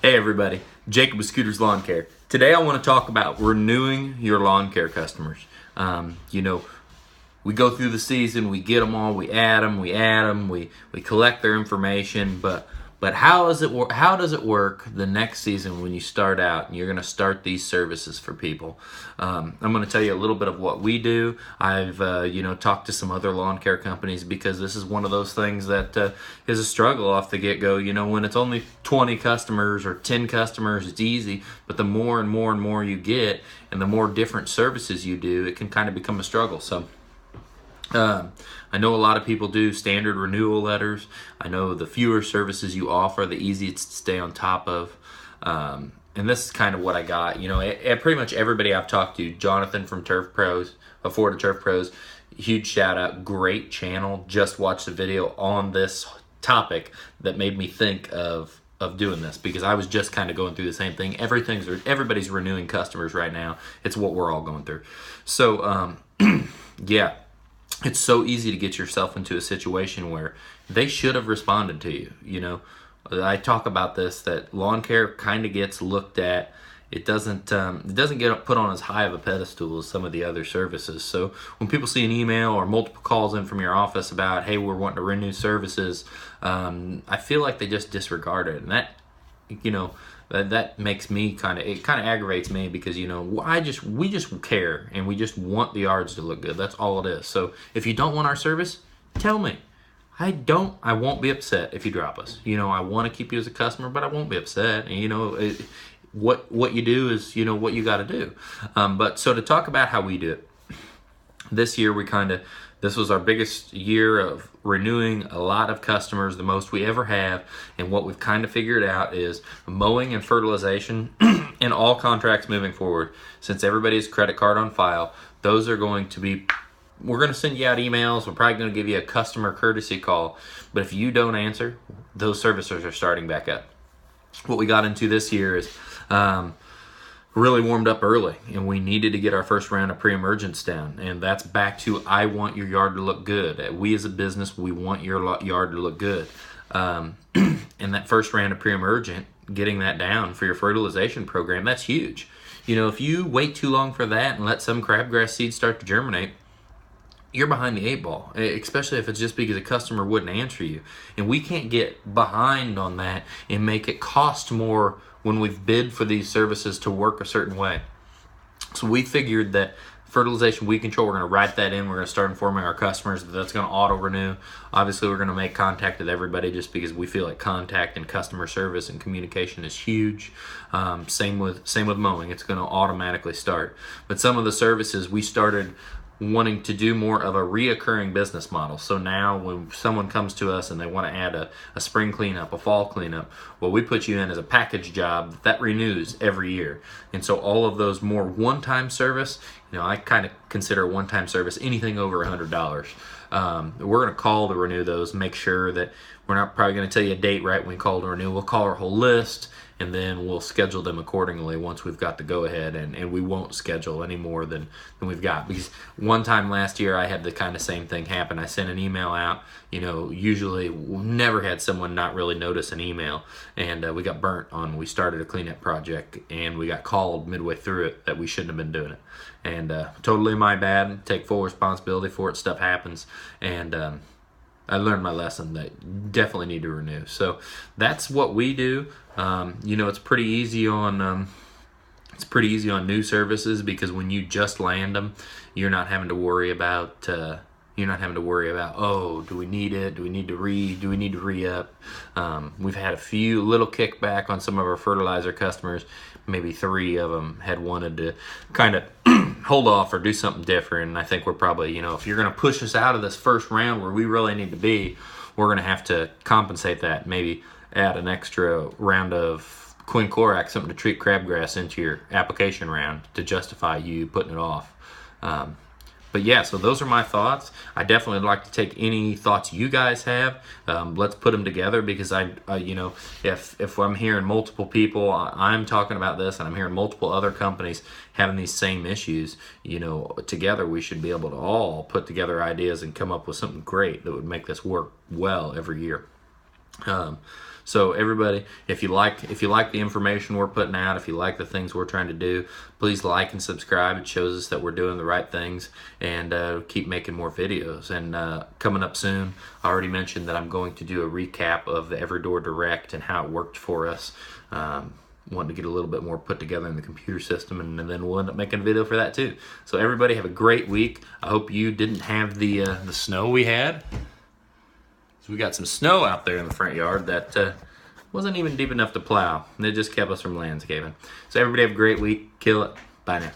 Hey everybody, Jacob with Scooters Lawn Care. Today I want to talk about renewing your lawn care customers. We go through the season, we get them all, we add them, we collect their information, but how does it work? How does it work the next season when you start out and you're going to start these services for people? I'm going to tell you a little bit of what we do. I've talked to some other lawn care companies because this is one of those things that is a struggle off the get-go. You know, when it's only 20 customers or 10 customers, it's easy, but the more and more and more you get and the more different services you do, it can kind of become a struggle. So I know a lot of people do standard renewal letters. I know the fewer services you offer, the easier it's to stay on top of. And this is kind of what I got. You know, pretty much everybody I've talked to, Jonathan from Turf Pros, Florida Turf Pros, huge shout out, great channel. Just watched the video on this topic that made me think of doing this because I was just kind of going through the same thing. Everybody's renewing customers right now. It's what we're all going through. So, yeah. It's so easy to get yourself into a situation where they should have responded to you. You know, I talk about this, that lawn care kind of gets looked at. It doesn't get put on as high of a pedestal as some of the other services. So when people see an email or multiple calls in from your office about, hey, we're wanting to renew services, I feel like they just disregard it. And that, you know, that makes me kind of aggravates me because, you know, we just care and we just want the yards to look good. That's all it is. So if you don't want our service, tell me. I won't be upset if you drop us. You know, I want to keep you as a customer, but I won't be upset. And, you know, what you do is, you know, what you got to do. But so to talk about how we do it, this year this was our biggest year of renewing a lot of customers, the most we ever have. And what we've kind of figured out is mowing and fertilization in all contracts moving forward. Since everybody's credit card on file, those are going to be, we're going to send you out emails. We're probably going to give you a customer courtesy call. But if you don't answer, those services are starting back up. What we got into this year is really warmed up early, and we needed to get our first round of pre-emergence down, and that's back to I want your yard to look good. We as a business, we want your yard to look good. And that first round of pre-emergent, getting that down for your fertilization program, that's huge. You know, if you wait too long for that and let some crabgrass seeds start to germinate, you're behind the eight ball, especially if it's just because a customer wouldn't answer you. And we can't get behind on that and make it cost more when we've bid for these services to work a certain way. So we figured that fertilization weed control, we're going to write that in. We're going to start informing our customers that that's going to auto renew. Obviously, we're going to make contact with everybody just because we feel like contact and customer service and communication is huge. Same with mowing. It's going to automatically start. But some of the services we started wanting to do more of a reoccurring business model. So now when someone comes to us and they want to add a spring cleanup, a fall cleanup, well, we put you in as a package job that renews every year. And so all of those more one-time service, you know, I kind of consider a one-time service anything over $100. We're going to call to renew those, make sure that we're not probably going to tell you a date right when we call to renew. We'll call our whole list, and then we'll schedule them accordingly once we've got the go-ahead, and we won't schedule any more than we've got. Because one time last year, I had the kind of same thing happen. I sent an email out, you know, usually we've never had someone not really notice an email, and we got burnt on, we started a cleanup project, and we got called midway through it that we shouldn't have been doing it. And totally my bad, take full responsibility for it, stuff happens, and I learned my lesson that definitely need to renew. So that's what we do. You know, it's pretty easy on new services because when you just land them, you're not having to worry about oh, do we need it? Do we need to re-up? We've had a few little kickback on some of our fertilizer customers. Maybe 3 of them had wanted to kind of hold off or do something different. And I think we're probably, you know, if you're going to push us out of this first round where we really need to be, we're going to have to compensate that. Maybe add an extra round of quinclorac, something to treat crabgrass, into your application round to justify you putting it off. But yeah, so those are my thoughts. I definitely would like to take any thoughts you guys have. Let's put them together because you know, if I'm hearing multiple people, I'm talking about this, and I'm hearing multiple other companies having these same issues, you know, together we should be able to all put together ideas and come up with something great that would make this work well every year. So everybody, if you like the information we're putting out, if you like the things we're trying to do, please like and subscribe. It shows us that we're doing the right things, and keep making more videos. And coming up soon, I already mentioned that I'm going to do a recap of the Everdoor Direct and how it worked for us. Wanting to get a little bit more put together in the computer system, and then we'll end up making a video for that too. So everybody have a great week. I hope you didn't have the snow we had. So we got some snow out there in the front yard that wasn't even deep enough to plow. And it just kept us from landscaping. So everybody have a great week. Kill it. Bye now.